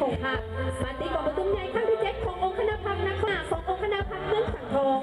ของค่ะมาตีกองประชุมใหญ่ครั้งที่7ขององค์คณะพรรคนักข่าวขององค์คณะพรรคเมืองสังทอง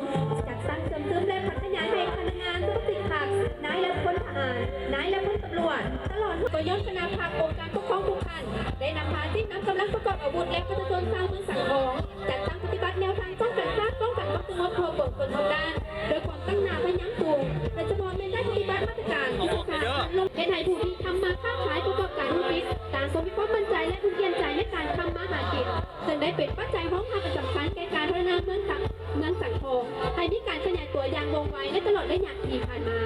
จัดสร้างเสริมและพัฒนาให้พนักงานธุรกิจผักนายและพลทหารนายและพลตำรวจตลอดก็ย้อนคณะพรรคองค์การปกครองภูมิภาคได้นำพาที่นำกำลังประกอบอาวุธและประชาชนสร้างเมืองสังทองจัดตั้งปฏิบัติแนวทางป้องกันชาติป้องกันวัตถุมงคลบนคนทำด้านโดยความตั้งหน้าพยัญชนะโดยเฉพาะในด้านปฏิบัติมาตรการที่ต้องการลงเป็นให้ผู้ที่ทำมาค้าขายประกอบการธุรกิจต่างสมมีความมั่นใจและภูมิใจในการทำมาหากินซึ่งได้เป็นปัจจัยของความสำคัญแก่การพัฒนาเมืองสังทองให้มีการขยายตัวอย่างว่องไวในตลอดระยะที่ผ่านมา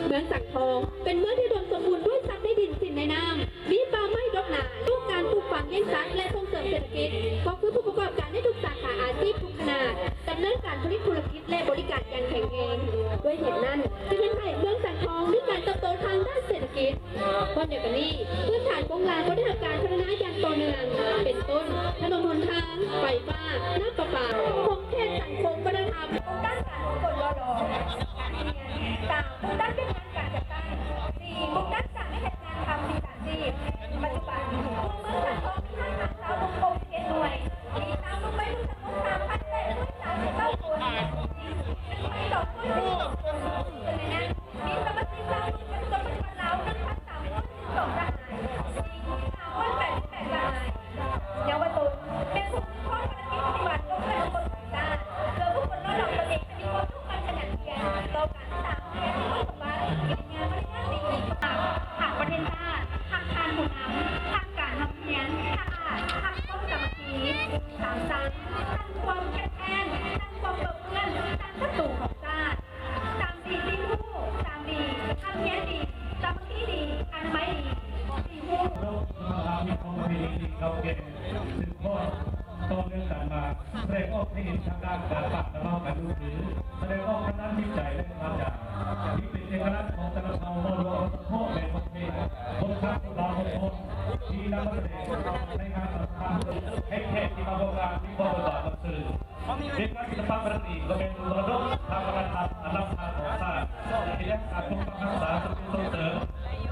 เมืองสังทองเป็นเมืองที่รวมสมบูรณ์ด้วยทรัพย์ในดินสินในน้ำมีป่าไม้ดอกหนาทุกการปลูกฝังเลี้ยงสัตว์และส่งเสริมเศรษฐกิจก็คือผู้ประกอบการในทุกสาขาอาชีพทุกขนาดดำเนินการผลิตธุรกิจและบริการอย่างแข็งแรงด้วยเหตุนั้นจึงทำให้เมืองสังทองมีการเติบโตทางด้านเศรษฐกิจวันเดียวกันนี้พื้นฐานโครงสร้างก็ได้รับการพัฒนาอย่างต่อเนื่องเป็นต้นถนนหนทางไฟฟ้าน้ำประปาคงเทศสังคมวัฒนธรรมด้านการกฎรอดการเรียนต่างด้านการจัดตั้ง4มุกด้านสั่งให้เหตุงานทำดีปัจจุบันเมืองสังทองมีทหารชาวบุกโกเขตหน่วยมีตามลงไปถึงสมุทรสาครและด้วย39 คนไม่ต่อคนดีเป็นในนั้นมีสมาชิกชาวเมืองเป็นคนลาว1,312 ราย388 รายเยาวชนเป็นผู้ที่ข้อภารกิจปฏิบัติลงไปบนพื้นฐานเพื่อผู้คนรอดดอกตัวเองจะมีความทุกข์มันขนาดเพียงต่อการสร้างเพียงที่สบายกิจงานบริการดีหากประเทศชาติทางการผู้นำทางการทำเพียงทางต้องสามัคคีสามสร้างความแข็งแกร่งความเปิดเผยทางประตูของชาติตามดีที่ผู้ตามดีทำเพียงดีสามัคคีดีอนามัยดีดีผู้มีความเป็นดีเขาเก่งสืบทอดต่อเนื่องกันมาแสดงออกให้เห็นทางด้านการปรับและเล่าการดูถือแสดงออกทางด้านจิตใจและความอยากที่เป็นเอกลักษณ์ของแต่ละเผ่ามรดกพ่อแม่ประเทศคนทัพบางคนที่นำมาแสดงในงานสำคัญให้แขกที่มาร่วมงานมีความประกอบสื่อเด็กนักศิลปะประดิษฐ์ก็เป็นมรดกทางวัฒนธรรมอันล้ำค่าของชาติที่ได้การปกปักรักษาส่งเสริม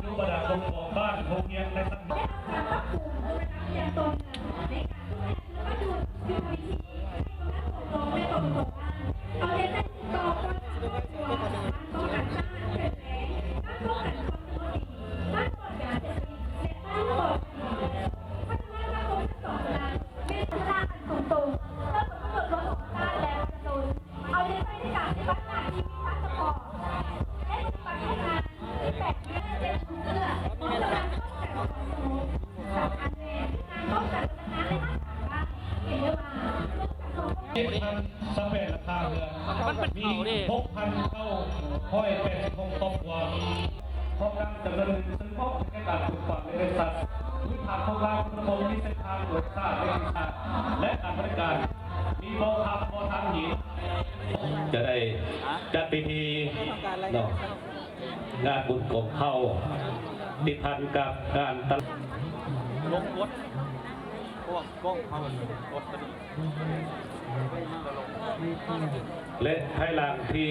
รูปแบบของบ้านโรงเรียนในสังคมสเปนราคาเรือมี6,000 เข้าห้อย86ครอบครัวพร้อมทั้งจำนวนซึ่งพบในการปลูกฝังในสัตว์พื้นฐานของเราระบบมีเส้นทางหลวงชาติและการบริการมีบ่อทำบ่อทางหินจะได้จัดพิธีงานบุญกบเข้าติดพันกับการตลลงวัดพวกกล้องเขากดและภายหลังที่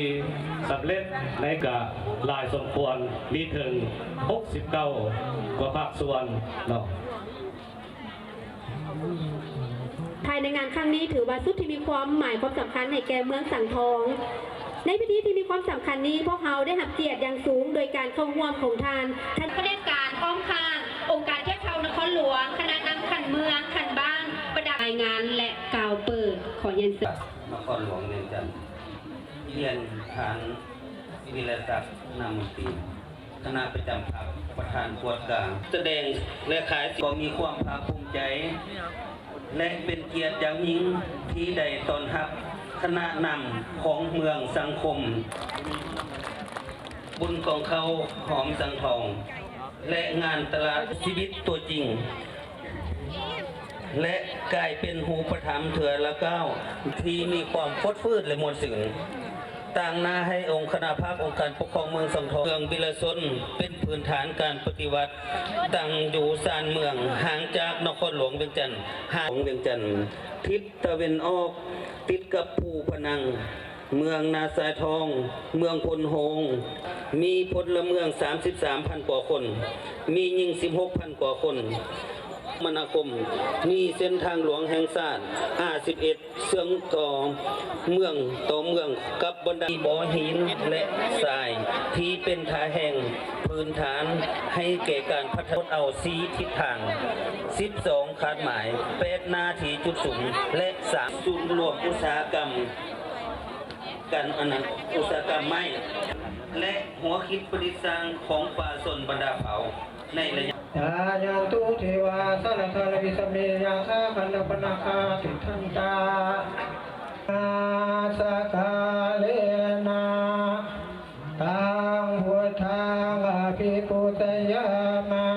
สำเร็จในกับลายสมควรมีถึง69กว่าภาคส่วนเนาะภายในงานครั้งนี้ถือว่าสุดที่มีความหมายความสำคัญให้แก่เมืองสังทองในพิธีที่มีความสำคัญนี้พวกเขาได้หับเกียรติอย่างสูงโดยการเข้าร่วมของท่านข้าราชการอ้อมข้างองค์การเที่ยวเท่านครหลวงคณะนำขันเมืองขันบ้านประดับรายงานและกล่าวเปิดขอเย็นเสด็จนครหลวงเนียนจันทร์เรียนฐานวิรศักดิ์นามนตรีคณะประจำพรรคประธานปวดกลางแสดงและขายก็มีความภาคภูมิใจและเป็นเกียรติอย่างยิ่งที่ได้ต้อนรับคณะนำของเมืองสังคม บุญของเขาหอมสังทอง และงานตลาดชีวิตตัวจริง และกลายเป็นหูประถมเถื่อละเก้าที่มีความฟดฟืดและมวลสื่นต่างหน้าให้องค์คณะภาคองค์การปกครองเมืองสังทองเมืองบิลซนเป็นพื้นฐานการปฏิวัติตั้งอยู่ซานเมืองห่างจากนครหลวงเวียงจันทร์ทิศตะวันออกติดกับภูพนัง เมืองนาสายทอง เมืองพลโฮงมีพลเมือง 33,000 กว่าคน มีหญิง 16,000 กว่าคนมนาคมมีเส้นทางหลวงแห่งชาติ51เชื่อมต่อเมืองกับบรรดาบ่อหินและทรายที่เป็นท่าแห่งพื้นฐานให้แก่การพัฒนาเอาสีทิศทาง12คาดหมาย8นาทีจุดสูงและ3ศูนย์รวมอุตสาหกรรมกันอุตสาหกรรมไม้และหัวคิดประดิษฐ์สร้างของป่าสนบรรดาเผาในระยะยายันตุเทวาสารธารวิสเมยาคาคันปนาคาสิทธันตาอาสกาเลนะตังพุทธังอภิปุตยามา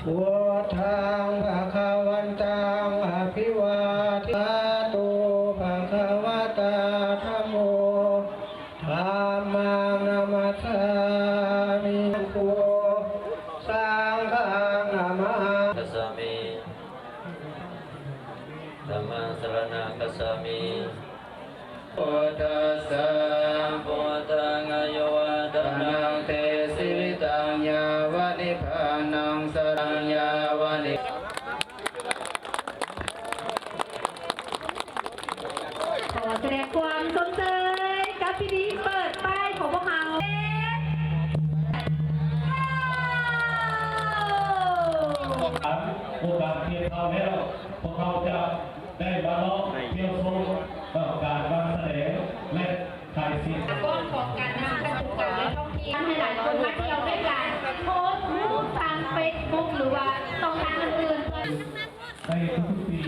พุทธังภะคะวันตังอภิวาทิตุภะคะวะตาธัมโมธัมมังนัมสสามิพุสังฆังนะมะ กัสสามิธัมมังสรณังกัสสามิพุทธัสสะพุทธังอายุวัฒนังเตสิวิตังยาวนิพพานังสรังยาวนิ ขอแสดงความสนใจกับพิธีเปิดป้ายของพวกเราโอกาสเทียบเท่าแล้วพวกเราจะได้มาล้อเที่ยวชมการรำแสดงและถ่ายซีน ก็ของการนำการศึกษาท่องเที่ยวให้หลายคนมาเที่ยวด้วยกันโพสต์รูปทางเฟซบุ๊กหรือว่าช่องทางอื่นๆ ในทุกปี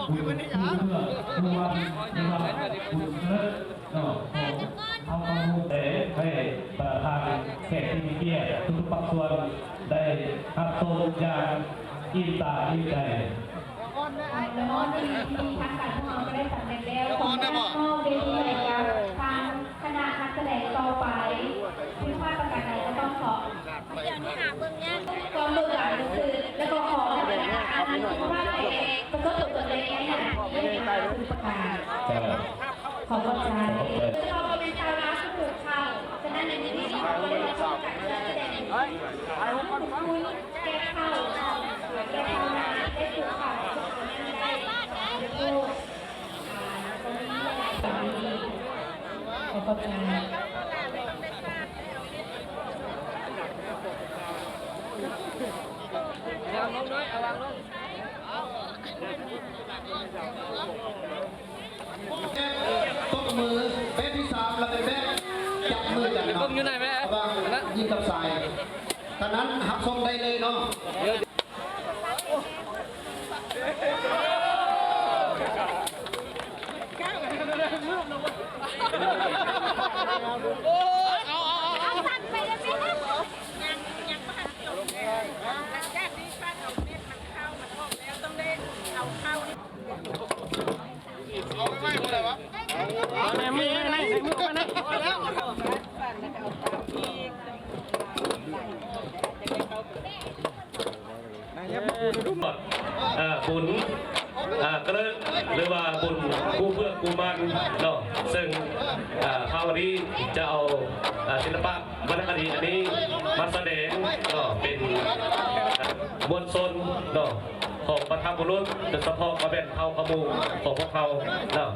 คุณเพื่อรวมคุณเลิศเอาข้อมูลให้ประธานแขกที่มีเกียรติทุกภาคส่วนได้รับชมอย่างอิ่มตาอิ่มใจ แล้วที่ทางการของเราก็ได้สำเร็จแล้วของการมอบเวทีรายการทางคณะนักแสดงต่อไปซึ่งว่าประกาศไหนก็ต้องขอความเบื่อหรือคือแล้วก็ขอให้อาหารสุขภาพแข็งแรงแล้วก็ตกตัวเองในขณะที่เป็นการประกาศขอบคุณใจเราเป็นชาวนาผู้ปลูกข้าวฉะนั้นในที่นี้เราได้มาชมการแสดงคุณแก้ข้าวแก้ข้าวนาได้ปลูกข้าวขอบคุณตบมือเป๊ะที่3แล้วเป็นเป๊ะจับมือจับหนักอยู่ไหนแม่ยิงกับสายตอนนั้นหักทรงได้เลยเนาะบุญกระหรือว่าบุญกู้เพื่อกู้มันเนาะซึ่งคราวนี้จะเอาศิลปะวรรณคดีอันนี้มาแสดงเนาะเป็นมวลชนเนาะของบรรพบุรุษโดยเฉพาะมาเป็นเผ่าขมูของพวกเขาเนาะ